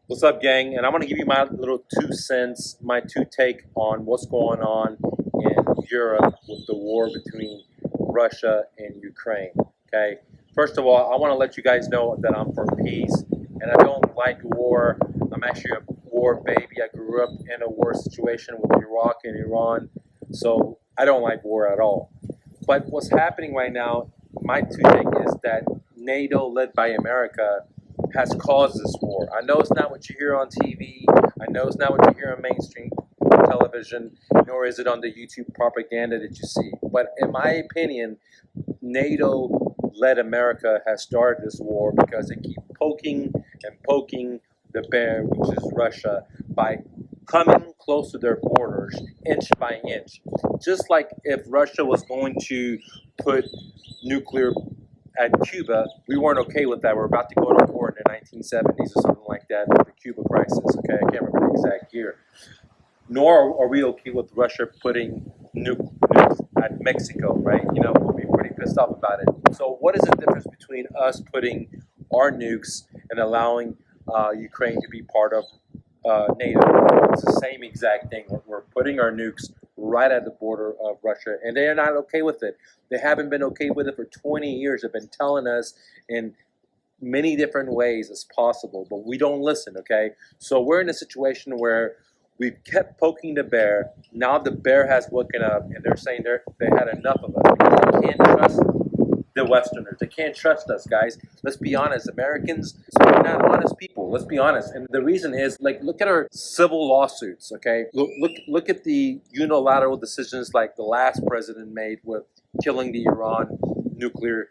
What's up, gang? And I'm going to give you my little 2 cents, my two take on what's going on in Europe with the war between Russia and Ukraine. Okay. First of all, I want to let you guys know that I'm for peace and I don't like war. I'm actually a war baby. I grew up in a war situation with Iraq and Iran. So I don't like war at all. But what's happening right now, my two take is that NATO, led by America, has caused this war. I know it's not what you hear on TV. I know it's not what you hear on mainstream television, nor is it on the YouTube propaganda that you see. But in my opinion, NATO led America has started this war because they keep poking and poking the bear, which is Russia, by coming close to their borders inch by inch. Just like if Russia was going to put nuclear at Cuba, we weren't okay with that. We're about to go to war in the 1970s or something like that, with the Cuba crisis. Okay, I can't remember the exact year. Nor are we okay with Russia putting nukes at Mexico, right? You know, we'll be pretty pissed off about it. So, what is the difference between us putting our nukes and allowing Ukraine to be part of NATO? It's the same exact thing. We're putting our nukes right at the border of Russia, and they are not okay with it. They haven't been okay with it for 20 years. They've been telling us in many different ways as possible, but we don't listen, okay? So we're in a situation where we've kept poking the bear. Now the bear has woken up, and they're saying they had enough of us because they can't trust the Westerners. They can't trust us, guys. Let's be honest. Americans, we're not honest people. Let's be honest. And the reason is, like, look at our civil lawsuits, okay? Look at the unilateral decisions like the last president made with killing the Iran nuclear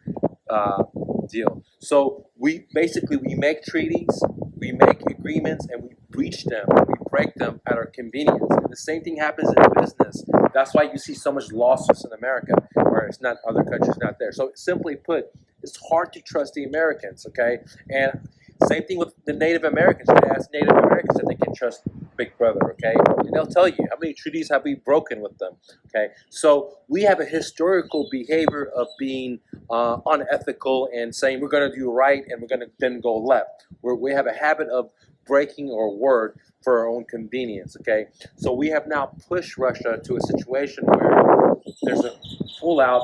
deal. So we make treaties, we make agreements, and we breach them. We break them at our convenience. And the same thing happens in business. That's why you see so much lawsuits in America, where it's not other countries not there. So simply put, it's hard to trust the Americans. Okay, and same thing with the Native Americans. You ask Native Americans if they can trust Big Brother, okay? And they'll tell you how many treaties have we broken with them, okay? So we have a historical behavior of being unethical and saying we're going to do right and we're going to then go left. We have a habit of breaking our word for our own convenience, okay? So we have now pushed Russia to a situation where there's a full-out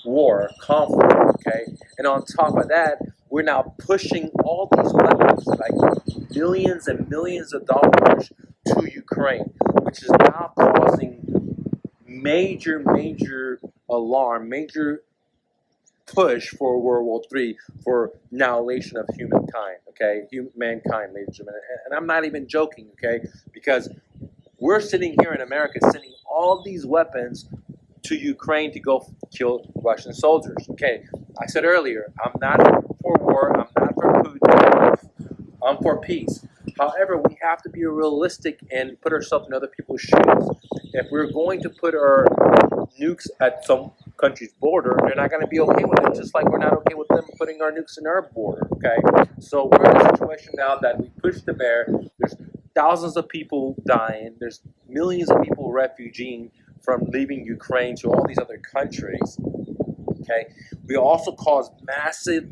war, conflict, okay? And on top of that, we're now pushing all these weapons, like millions and millions of dollars, to Ukraine, which is now causing major alarm, major push for World War III, for annihilation of humankind, okay? Mankind, ladies and gentlemen. And I'm not even joking, okay? Because we're sitting here in America sending all these weapons to Ukraine to go kill Russian soldiers, okay? I said earlier, I'm not for war, I'm not for Putin, I'm for peace. However, we have to be realistic and put ourselves in other people's shoes. If we're going to put our nukes at some country's border, they're not going to be okay with it, just like we're not okay with them putting our nukes in our border, okay? So we're in a situation now that we push the bear. There's thousands of people dying. There's millions of people refugeeing from leaving Ukraine to all these other countries, okay? We also cause massive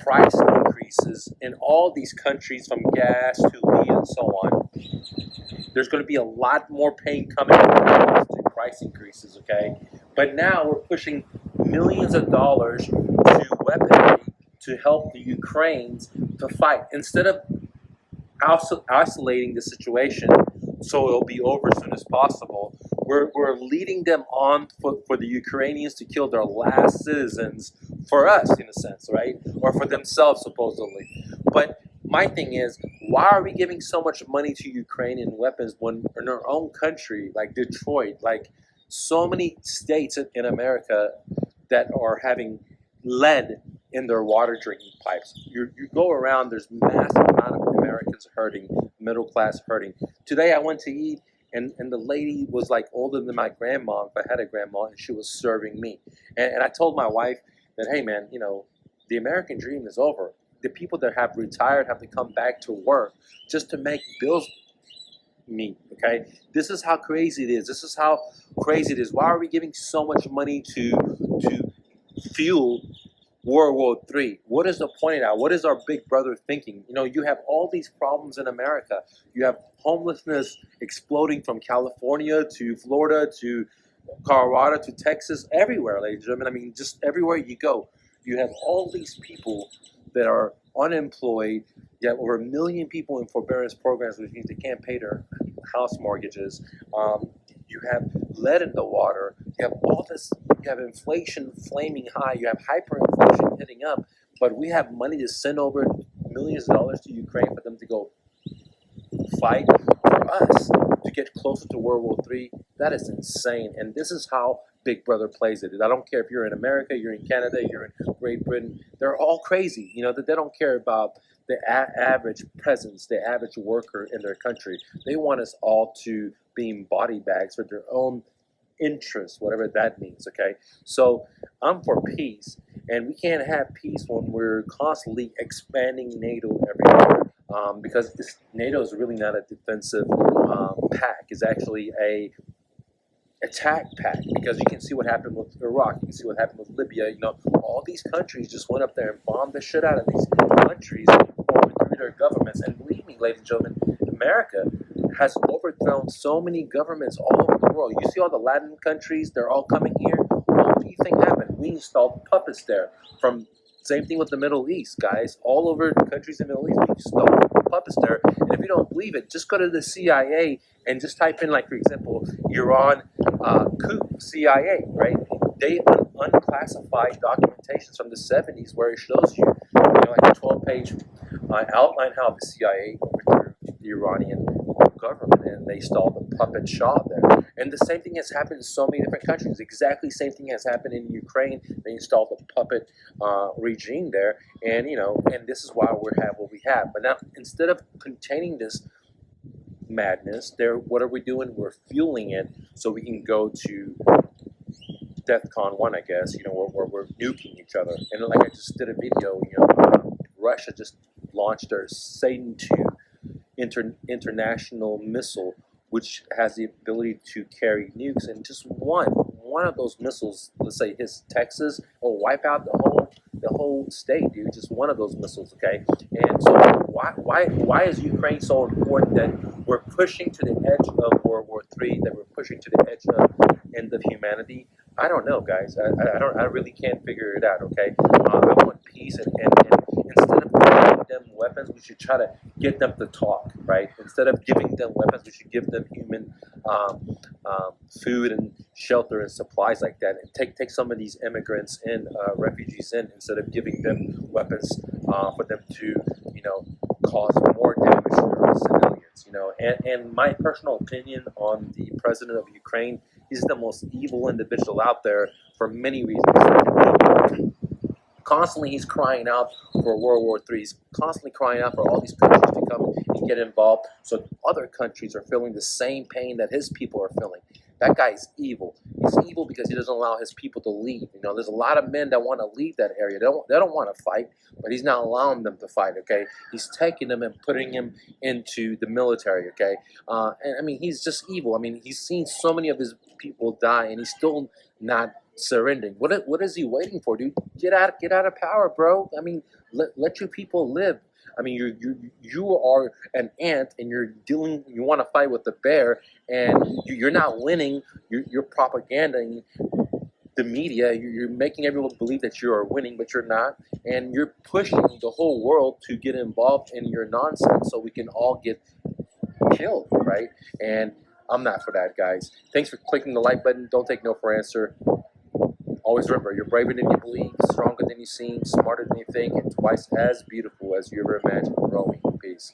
price increases in all these countries, from gas to wheat and so on. There's going to be a lot more pain coming to price increases, okay? But now we're pushing millions of dollars to weaponry to help the Ukrainians to fight, instead of isolating the situation so it'll be over as soon as possible. We're leading them on for the Ukrainians to kill their last citizens for us, in a sense, right? Or for themselves, supposedly. But my thing is, why are we giving so much money to Ukrainian weapons when in our own country, like Detroit, like so many states in America that are having lead in their water drinking pipes? You go around, there's massive amount of Americans hurting, middle class hurting. Today I went to eat, and the lady was like older than my grandma, if I had a grandma, and she was serving me. And I told my wife that, hey man, you know, the American dream is over. The people that have retired have to come back to work just to make bills meet, okay? This is how crazy it is. This is how crazy it is. Why are we giving so much money to fuel World War III. What is the point of that? What is our big brother thinking? You know, you have all these problems in America. You have homelessness exploding from California to Florida to Colorado to Texas, everywhere, ladies and gentlemen. I mean, just everywhere you go, you have all these people that are unemployed. You have over 1 million people in forbearance programs, which means they can't pay their house mortgages. You have lead in the water. You have all this. You have inflation flaming high. You have hyperinflation hitting up. But we have money to send over millions of dollars to Ukraine for them to go fight for us to get closer to World War III. That is insane. And this is how Big Brother plays it. I don't care if you're in America, you're in Canada, you're in Great Britain. They're all crazy. You know, that they don't care about the average peasants, the average worker in their country. They want us all to be in body bags for their own interests, whatever that means, okay? So I'm for peace, and we can't have peace when we're constantly expanding NATO everywhere. Because NATO is really not a defensive pack. It's actually a attack pack, because you can see what happened with Iraq, you can see what happened with Libya. You know, all these countries just went up there and bombed the shit out of these countries, overthrew their governments. And believe me, ladies and gentlemen, America has overthrown so many governments all over the world. You see all the Latin countries, they're all coming here. What do you think happened? We installed puppets there. From same thing with the Middle East, guys. All over the countries in the Middle East, we installed puppets there. And if you don't believe it, just go to the CIA and just type in, like, for example, Iran coup, CIA, right? They unclassified documentations from the 70s where it shows you, like a 12-page outline how the CIA overthrew the Iranian government, and they installed a puppet Shah there. And the same thing has happened in so many different countries. Exactly same thing has happened in Ukraine. They installed a puppet regime there, and and this is why we have what we have. But now, instead of containing this madness, what are we doing? We're fueling it so we can go to DEFCON 1, I guess. Where we're nuking each other. And like I just did a video, Russia just launched their Satan 2 international missile, which has the ability to carry nukes, and just one of those missiles, let's say, hits Texas, will wipe out the whole state, dude. Just one of those missiles, okay? And so why is Ukraine so important that we're pushing to the edge of World War III, that we're pushing to the edge of end of humanity? I don't know, guys. I really can't figure it out, okay? I want peace, and instead of giving them weapons, we should try to get them to talk, right? Instead of giving them weapons, we should give them human food and shelter and supplies like that, and take some of these immigrants and refugees in, instead of giving them weapons for them to, cause more damage to their civilians, And my personal opinion on the president of Ukraine, he's the most evil individual out there for many reasons. Constantly, he's crying out for World War III. He's constantly crying out for all these countries to come and get involved, so other countries are feeling the same pain that his people are feeling. That guy is evil. He's evil because he doesn't allow his people to leave. There's a lot of men that want to leave that area. They don't want to fight, but he's not allowing them to fight, okay? He's taking them and putting them into the military, okay? And I mean, he's just evil. I mean, he's seen so many of his people die, and he's still not surrendering. What is he waiting for, dude? Get out of power, bro. I mean, let your people live. I mean, you are an ant, and you want to fight with the bear, and you're not winning. You're propaganding the media. You're making everyone believe that you are winning, but you're not, and you're pushing the whole world to get involved in your nonsense, so we can all get killed, right? And I'm not for that, guys. Thanks for clicking the like button. Don't take no for an answer. Always remember, you're braver than you believe, stronger than you seem, smarter than you think, and twice as beautiful as you ever imagined. Growing. Peace.